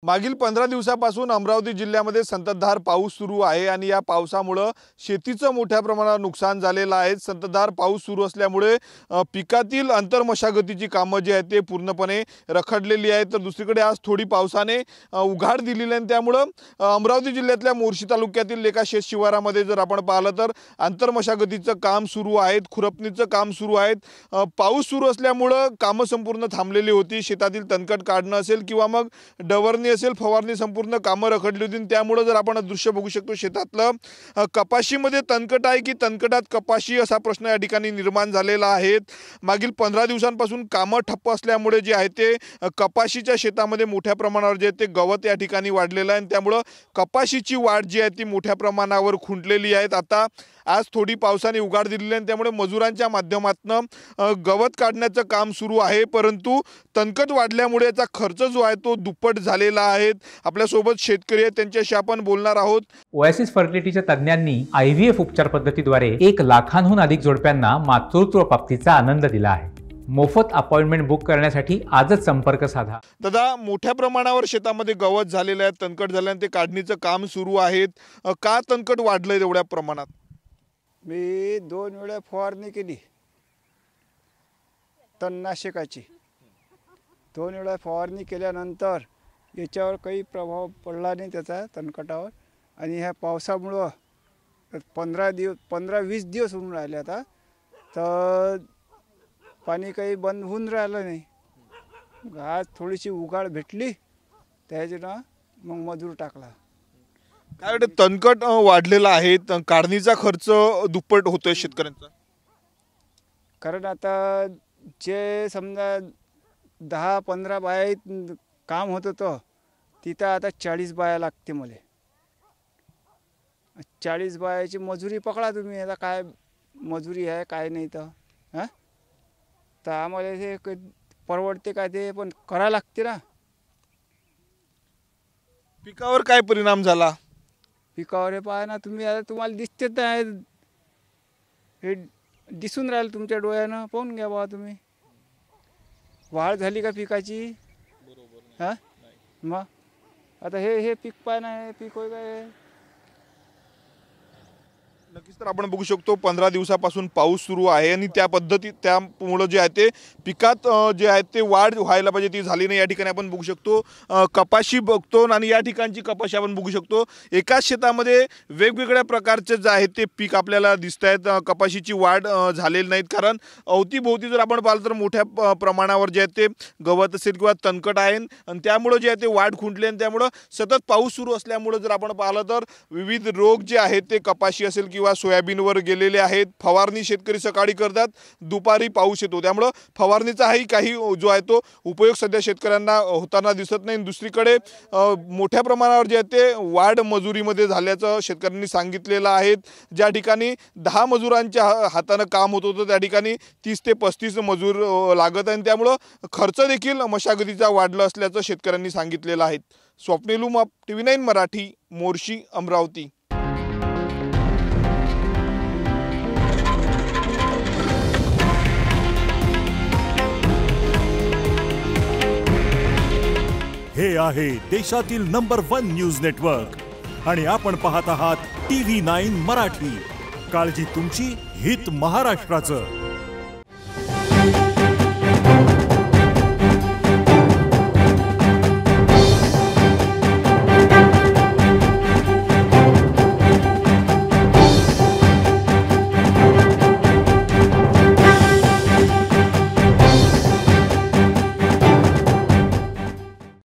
मागील 15 दिवसापासून अमरावती जिल्ह्यामध्ये संततधार पाऊस सुरू आहे आणि या पावसामुळे शेतीचं मोठ्या प्रमाणात नुकसान झालेलं आहे। संततधार पाऊस सुरू असल्यामुळे पिकातील अंतर्मशागतीची कामं जी आहेत ते पूर्णपणे रखडलेली आहेत। तर दुसरीकडे आज थोडी पावसाने उघाड दिलेली आहे। त्यामुळे अमरावती जिल्ह्यातल्या मोर्शी तालुक्यातील एका शेत शिवारामध्ये जर आपण पाहिलं तर अंतर्मशागतीचं काम सुरू आहे, खुरपणीचं काम सुरू आहे। पाऊस सुरू असल्यामुळे कामं संपूर्ण थांबलेली होती। शेतातील तणकट काढणं असेल किंवा मग डवरणी असेल, फवारणी संपूर्ण कामं रखडली होती। त्यामुळे जर आपण दृश्य बघू शकतो शेतातलं कपाशीमध्ये तणकट आहे की तणकटात कपाशी असा प्रश्न या ठिकाणी निर्माण झालेला आहे। मागील 15 दिवसांपासून कामं ठप्प असल्यामुळे जे आहे ते कपाशीच्या शेतामध्ये मोठ्या प्रमाणावर जे ते गवत या ठिकाणी वाढलेलं आहे। त्यामुळे कपाशीची वाढ जी आहे ती मोठ्या प्रमाणावर खुंटलेली आहे। आता आज थोडी पावसाने उघाड दिलेली आहे, त्यामुळे मजुरांच्या माध्यमातून गवत काढण्याचं काम सुरू आहे। परंतु तणकट वाढल्यामुळे याचा खर्च जो आहे तो दुप्पट झालेला आहे। आपल्या सोबत शेतकरी आहेत, त्यांच्याशी आपण बोलणार आहोत। ओएसिस फर्टिलिटीच्या तज्ञांनी आयव्हीएफ उपचार पद्धतीद्वारे 1 लाखांहून अधिक जोडप्यांना मातृत्व प्राप्तीचा आनंद दिला आहे। मोफत अपॉइंटमेंट बुक करण्यासाठी आजच संपर्क साधा। दादा, मोठ्या प्रमाणावर शेतामध्ये गवत झालेलं आहे, तणकट झालं आहे, ते काढणीचं काम सुरू आहे। का तणकट वाढलंय एवढ्या प्रमाणात? मी 2 वेळा फवारणी केली तणनाशकाची। 2 वेळा फवारणी केल्यानंतर याच्यावर काही प्रभाव पडला नाही त्याचा तणकटावर। आणि ह्या पावसामुळं 15-20 दिवस होऊन राहिले आता, तर पाणी काही बंद होऊन राहिलं नाही। आज थोडीशी उघाड भेटली, त्याच्यानं मग मजूर टाकला। काय वाटतं, तणकट वाढलेला आहे, काढणीचा खर्च दुप्पट होतोय शेतकऱ्यांचा? कारण आता जे समजा 10-15 बाया काम होत होतं तिथं आता 40 बाया लागते मला। 40 बायाची मजुरी पकडा तुम्ही, आता काय मजुरी आहे काय नाही तर तर आम्हाला हे परवडते का ते, पण करा लागते ना। पिकावर काय परिणाम झाला? पिकावर हे पहा ना तुम्ही, आता तुम्हाला दिसतेच नाही, हे दिसून राहिलं तुमच्या डोळ्यानं, पाहून घ्या बा तुम्ही। वाढ झाली का पिकाची? हां मग आता हे पीक पाय ना, हे पीक होय काय? नक्कीच, तर आपण बघू शकतो 15 दिवसापासून पाऊस सुरू आहे आणि त्या पद्धती त्यामुळे जे आहे ते पिकात जे आहे ते वाढ व्हायला पाहिजे ती झाली नाही। या ठिकाणी आपण बघू शकतो कपाशी बघतो आणि या ठिकाणची कपाशी आपण बघू शकतो। एकाच शेतामध्ये वेगवेगळ्या प्रकारचे जे आहे ते पीक आपल्याला दिसत आहेत। कपाशीची वाढ झालेली नाहीत, कारण अवतीभोवती जर आपण पाहिलं तर मोठ्या प्रमाणावर जे आहे ते गवत असेल किंवा तणकट आहे आणि त्यामुळे जे आहे ते वाढ खुंटली आणि त्यामुळे सतत पाऊस सुरू असल्यामुळे जर आपण पाहिलं तर विविध रोग जे आहेत ते कपाशी असेल किंवा सोयाबीनवर गेलेले आहेत। फवारणी शेतकरी सकाळी करतात, दुपारी पाऊस येतो, त्यामुळे फवारणीचाही काही जो आहे तो उपयोग सध्या शेतकऱ्यांना होताना दिसत नाही। दुसरीकडे मोठ्या प्रमाणावर जे आहे ते वाढ मजुरीमध्ये झाल्याचं शेतकऱ्यांनी सांगितलेलं आहे। ज्या ठिकाणी 10 मजुरांच्या हाताने काम होत होतं त्या ठिकाणी 30 ते 35 मजूर लागत आहेत, त्यामुळे खर्च देखील मशागतीचा वाढला असल्याचं शेतकऱ्यांनी सांगितलेलं आहे। स्वप्नील उमाप, TV9 मराठी, मोर्शी, अमरावती। हे आहे देशातील नंबर 1 न्यूज नेटवर्क आणि आपण पाहत आहात TV9 मराठी। काळजी तुमची, हित महाराष्ट्राचं।